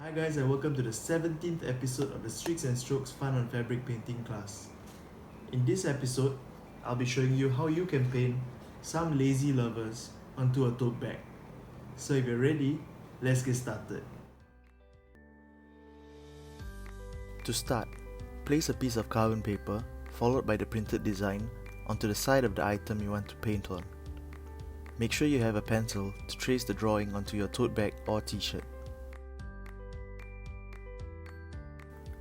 Hi guys and welcome to the 17th episode of the Streaks and Strokes Fun on Fabric Painting class. In this episode, I'll be showing you how you can paint some lazy lovers onto a tote bag. So if you're ready, let's get started. To start, place a piece of carbon paper followed by the printed design onto the side of the item you want to paint on. Make sure you have a pencil to trace the drawing onto your tote bag or t-shirt.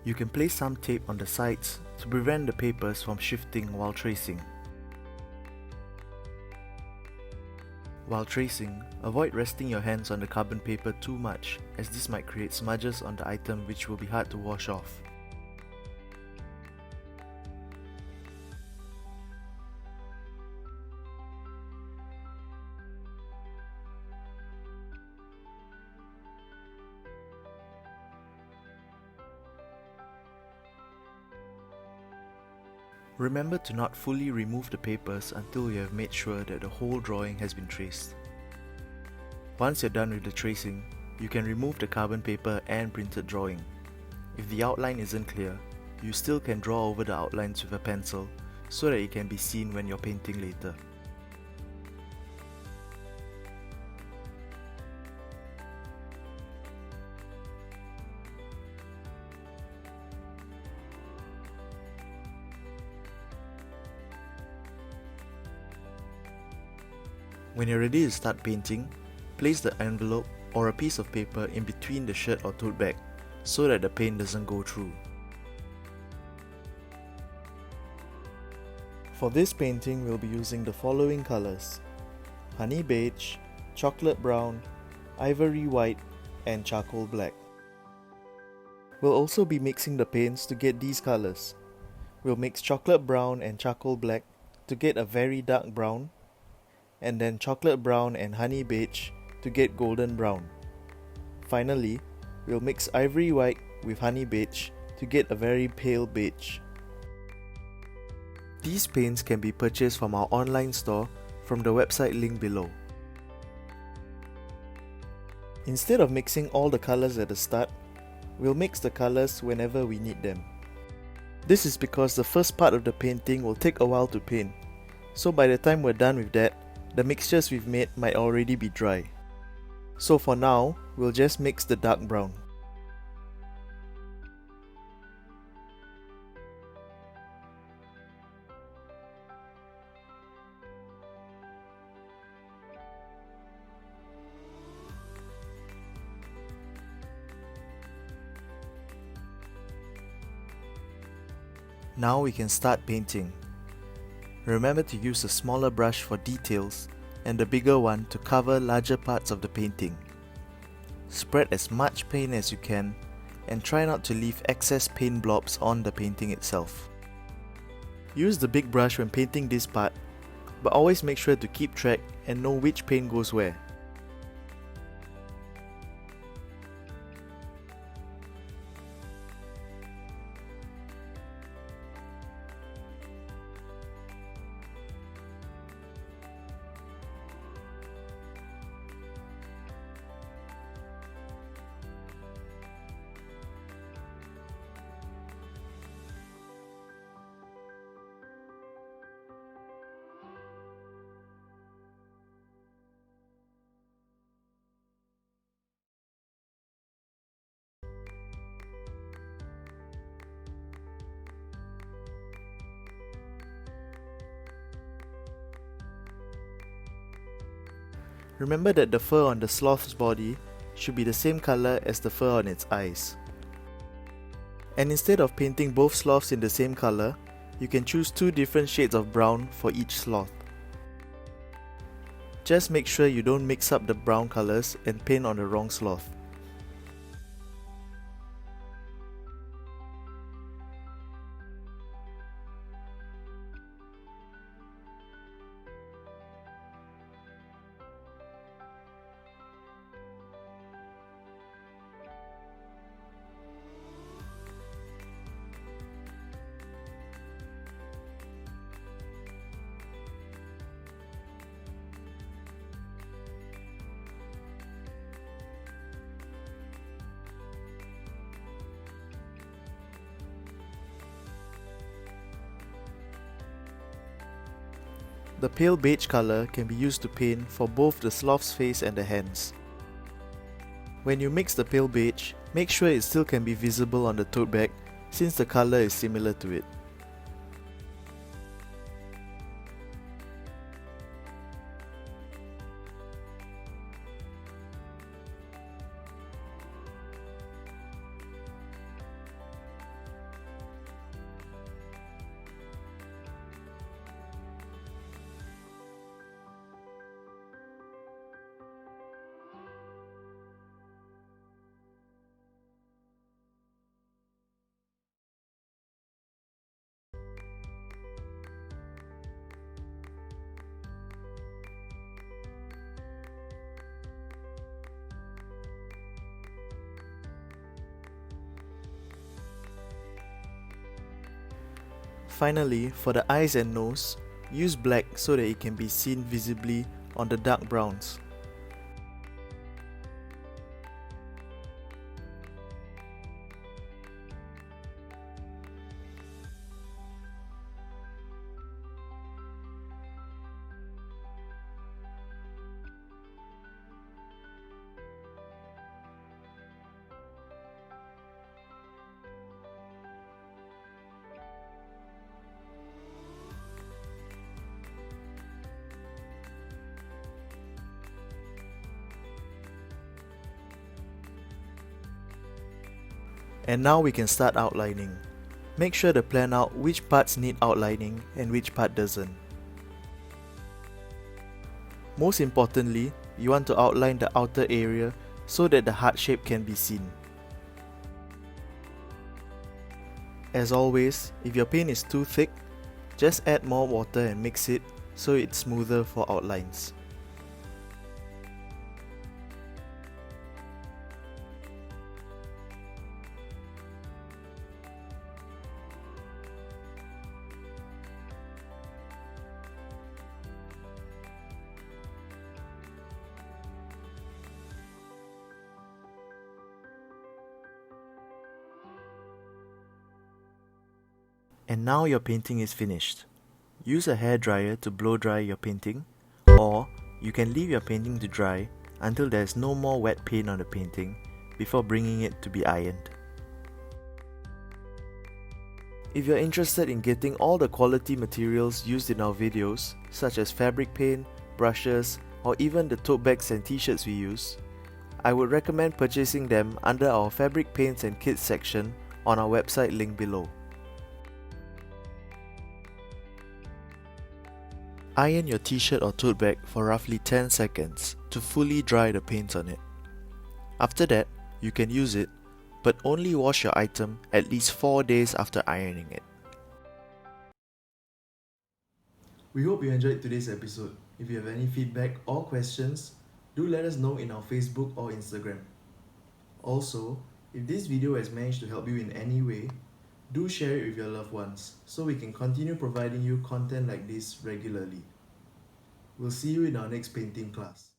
You can place some tape on the sides to prevent the papers from shifting while tracing. While tracing, avoid resting your hands on the carbon paper too much, as this might create smudges on the item which will be hard to wash off. Remember to not fully remove the papers until you have made sure that the whole drawing has been traced. Once you're done with the tracing, you can remove the carbon paper and printed drawing. If the outline isn't clear, you still can draw over the outlines with a pencil so that it can be seen when you're painting later. When you're ready to start painting, place the envelope or a piece of paper in between the shirt or tote bag so that the paint doesn't go through. For this painting, we'll be using the following colors: honey beige, chocolate brown, ivory white, and charcoal black. We'll also be mixing the paints to get these colors. We'll mix chocolate brown and charcoal black to get a very dark brown, and then chocolate brown and honey beige to get golden brown. Finally, we'll mix ivory white with honey beige to get a very pale beige. These paints can be purchased from our online store from the website link below. Instead of mixing all the colors at the start, we'll mix the colors whenever we need them. This is because the first part of the painting will take a while to paint, so by the time we're done with that, the mixtures we've made might already be dry. So for now, we'll just mix the dark brown. Now we can start painting. Remember to use a smaller brush for details and the bigger one to cover larger parts of the painting. Spread as much paint as you can and try not to leave excess paint blobs on the painting itself. Use the big brush when painting this part, but always make sure to keep track and know which paint goes where. Remember that the fur on the sloth's body should be the same color as the fur on its eyes. And instead of painting both sloths in the same color, you can choose two different shades of brown for each sloth. Just make sure you don't mix up the brown colors and paint on the wrong sloth. The pale beige color can be used to paint for both the sloth's face and the hands. When you mix the pale beige, make sure it still can be visible on the tote bag since the color is similar to it. Finally, for the eyes and nose, use black so that it can be seen visibly on the dark browns. And now we can start outlining. Make sure to plan out which parts need outlining and which part doesn't. Most importantly, you want to outline the outer area so that the heart shape can be seen. As always, if your paint is too thick, just add more water and mix it so it's smoother for outlines. And now your painting is finished. Use a hairdryer to blow dry your painting, or you can leave your painting to dry until there is no more wet paint on the painting before bringing it to be ironed. If you're interested in getting all the quality materials used in our videos, such as fabric paint, brushes, or even the tote bags and t-shirts we use, I would recommend purchasing them under our fabric paints and kits section on our website link below. Iron your t-shirt or tote bag for roughly 10 seconds to fully dry the paint on it. After that, you can use it, but only wash your item at least 4 days after ironing it. We hope you enjoyed today's episode. If you have any feedback or questions, do let us know in our Facebook or Instagram. Also, if this video has managed to help you in any way, do share it with your loved ones so we can continue providing you content like this regularly. We'll see you in our next painting class.